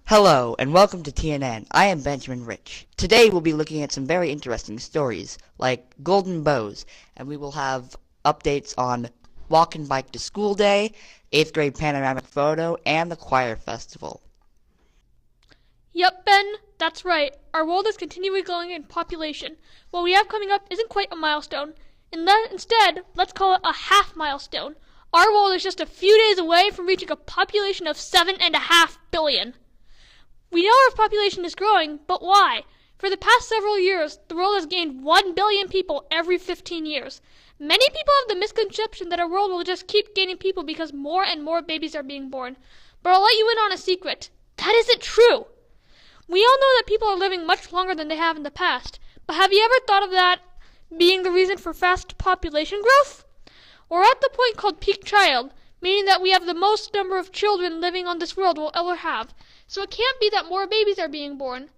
Hello, and welcome to TNN. I am Benjamin Rich. Today we'll be looking at some very interesting stories, like golden bows, and we will have updates on Walk and Bike to School Day, 8th grade panoramic photo, and the choir festival. Yep, Ben, that's right. Our world is continually growing in population. What we have coming up isn't quite a milestone. Instead, let's call it a half milestone. Our world is just a few days away from reaching a population of 7.5 billion. We know our population is growing, but why? For the past several years, the world has gained 1 billion people every 15 years. Many people have the misconception that our world will just keep gaining people because more and more babies are being born. But I'll let you in on a secret. That isn't true. We all know that people are living much longer than they have in the past. But have you ever thought of that being the reason for fast population growth? We're at the point called peak child, meaning that we have the most number of children living on this world we'll ever have. So it can't be that more babies are being born.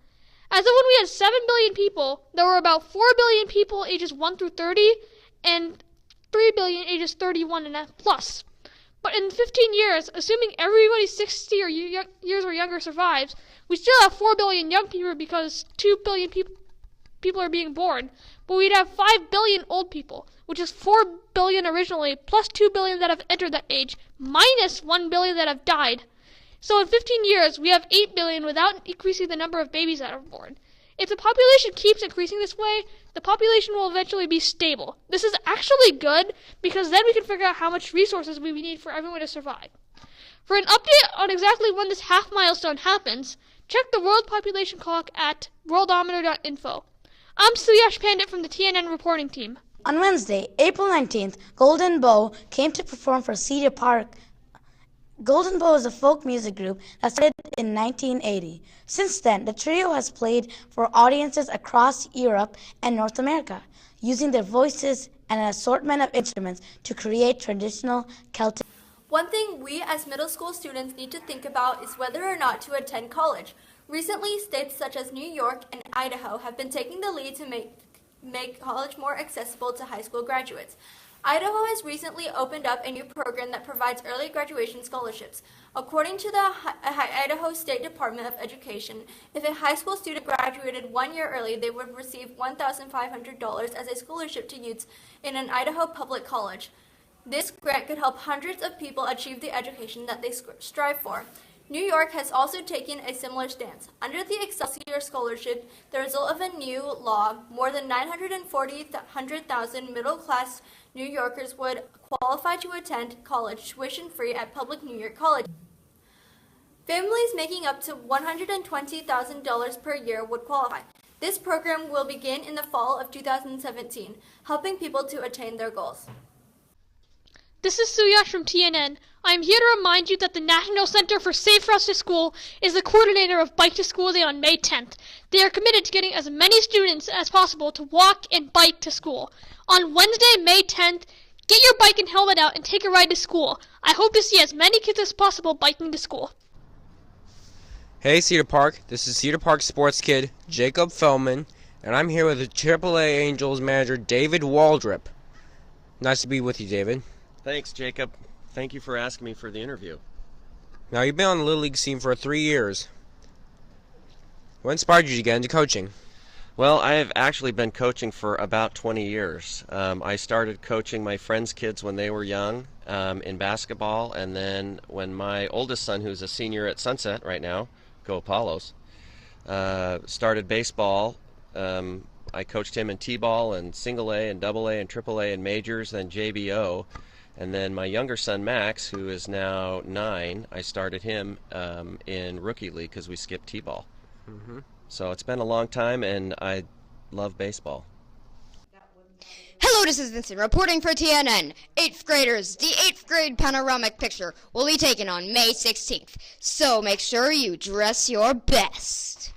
As of when we had 7 billion people, there were about 4 billion people ages 1 through 30 and 3 billion ages 31 and plus. But in 15 years, assuming everybody 60 years or younger survives, we still have 4 billion young people because 2 billion people are being born. But we'd have 5 billion old people, which is 4 billion originally, plus 2 billion that have entered that age, minus 1 billion that have died. So in 15 years, we have 8 billion without increasing the number of babies that are born. If the population keeps increasing this way, the population will eventually be stable. This is actually good, because then we can figure out how much resources we need for everyone to survive. For an update on exactly when this half milestone happens, check the World Population Clock at worldometer.info. I'm Suyash Pandit from the TNN reporting team. On Wednesday, April 19th, Golden Bow came to perform for Cedar Park. Golden Bow is a folk music group that started in 1980. Since then, the trio has played for audiences across Europe and North America, using their voices and an assortment of instruments to create traditional Celtic. One thing we as middle school students need to think about is whether or not to attend college. Recently, states such as New York and Idaho have been taking the lead to make college more accessible to high school graduates. Idaho has recently opened up a new program that provides early graduation scholarships. According to the Idaho State Department of Education, if a high school student graduated 1 year early, they would receive $1,500 as a scholarship to use in an Idaho public college. This grant could help hundreds of people achieve the education that they strive for. New York has also taken a similar stance. Under the Excelsior Scholarship, the result of a new law, more than 940,000 middle-class New Yorkers would qualify to attend college tuition-free at public New York colleges. Families making up to $120,000 per year would qualify. This program will begin in the fall of 2017, helping people to attain their goals. This is Suyash from TNN. I am here to remind you that the National Center for Safe Routes to School is the coordinator of Bike to School Day on May 10th. They are committed to getting as many students as possible to walk and bike to school. On Wednesday, May 10th, get your bike and helmet out and take a ride to school. I hope to see as many kids as possible biking to school. Hey Cedar Park, this is Cedar Park sports kid Jacob Feldman, and I'm here with the AAA Angels manager David Waldrop. Nice to be with you, David. Thanks, Jacob. Thank you for asking me for the interview. Now, you've been on the Little League scene for 3 years. What inspired you to get into coaching? Well, I have actually been coaching for about 20 years. I started coaching my friends' kids when they were young in basketball, and then when my oldest son, who's a senior at Sunset right now, go Apollos, started baseball. I coached him in T-ball and single A and double A and triple A and majors, then JBO. And then my younger son, Max, who is now 9, I started him in Rookie League because we skipped T-ball. Mm-hmm. So it's been a long time, and I love baseball. Hello, this is Vincent reporting for TNN. 8th graders, the 8th grade panoramic picture will be taken on May 16th. So make sure you dress your best.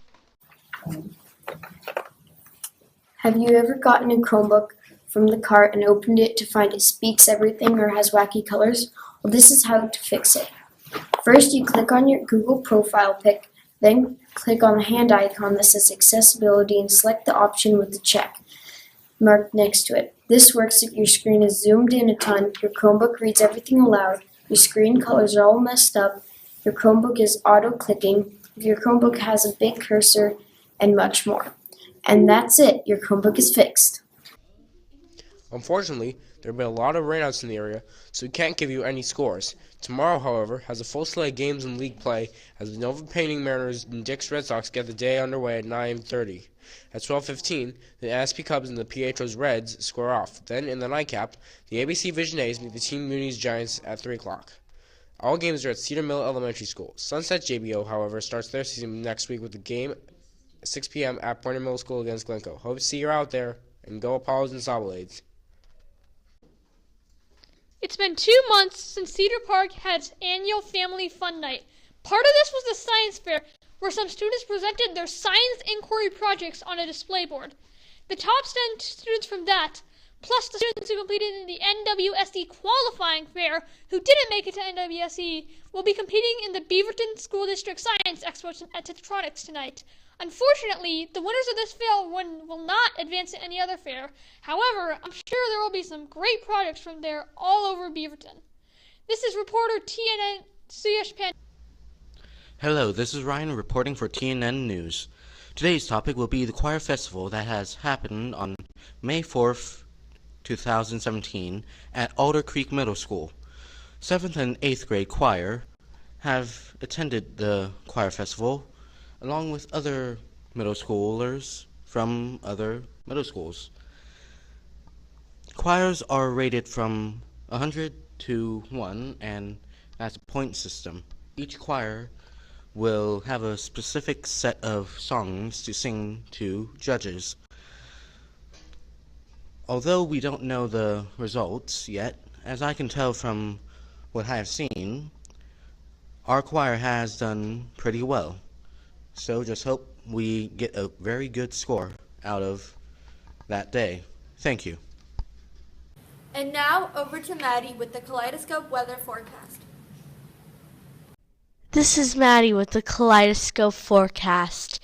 Have you ever gotten a Chromebook from the cart and opened it to find it speaks everything or has wacky colors? Well, this is how to fix it. First, you click on your Google profile pic, then click on the hand icon that says accessibility and select the option with the check marked next to it. This works if your screen is zoomed in a ton, your Chromebook reads everything aloud, your screen colors are all messed up, your Chromebook is auto-clicking, if your Chromebook has a big cursor, and much more. And that's it, your Chromebook is fixed. Unfortunately, there have been a lot of rainouts in the area, so we can't give you any scores. Tomorrow, however, has a full slate of games and league play as the Nova Painting Mariners and Dick's Red Sox get the day underway at 9:30. At 12:15, the SP Cubs and the Pietros Reds square off. Then, in the nightcap, the ABC Vision A's meet the Team Mooney's Giants at 3 o'clock. All games are at Cedar Mill Elementary School. Sunset JBO, however, starts their season next week with a game at 6 p.m. at Pointer Middle School against Glencoe. Hope to see you out there, and go Apollos and Saublades. It's been 2 months since Cedar Park had its annual Family Fun Night. Part of this was the science fair, where some students presented their science inquiry projects on a display board. The top 10 students from that, plus the students who completed the NWSE qualifying fair who didn't make it to NWSE, will be competing in the Beaverton School District Science Expo at Tetronics tonight. Unfortunately, the winners of this fair will not advance to any other fair. However, I'm sure there will be some great projects from there all over Beaverton. This is reporter TNN Suyash Pan. Hello, this is Ryan reporting for TNN News. Today's topic will be the choir festival that has happened on May 4th, 2017 at Alder Creek Middle School. 7th and 8th grade choir have attended the choir festival along with other middle schoolers from other middle schools. Choirs are rated from 100 to 1, and that's a point system. Each choir will have a specific set of songs to sing to judges. Although we don't know the results yet, as I can tell from what I have seen, our choir has done pretty well. So just hope we get a very good score out of that day. Thank you. And now over to Maddie with the Kaleidoscope weather forecast. This is Maddie with the Kaleidoscope forecast.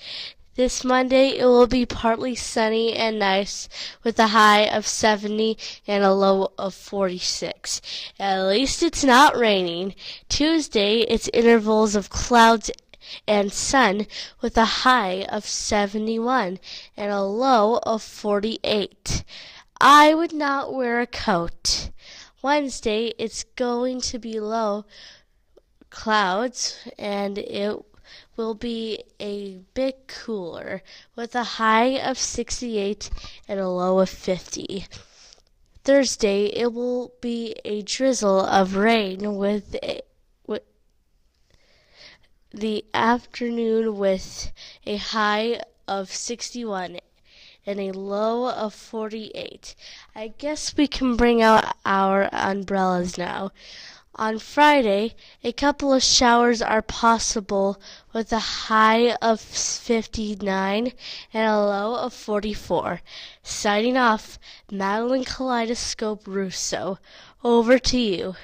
This Monday it will be partly sunny and nice with a high of 70 and a low of 46. At least it's not raining. Tuesday it's intervals of clouds and sun with a high of 71 and a low of 48. I would not wear a coat. Wednesday it's going to be low clouds and it will be a bit cooler with a high of 68 and a low of 50. Thursday it will be a drizzle of rain with the afternoon with a high of 61 and a low of 48. I guess we can bring out our umbrellas now. On Friday, a couple of showers are possible with a high of 59 and a low of 44. Signing off, Madeline Kaleidoscope Russo. Over to you.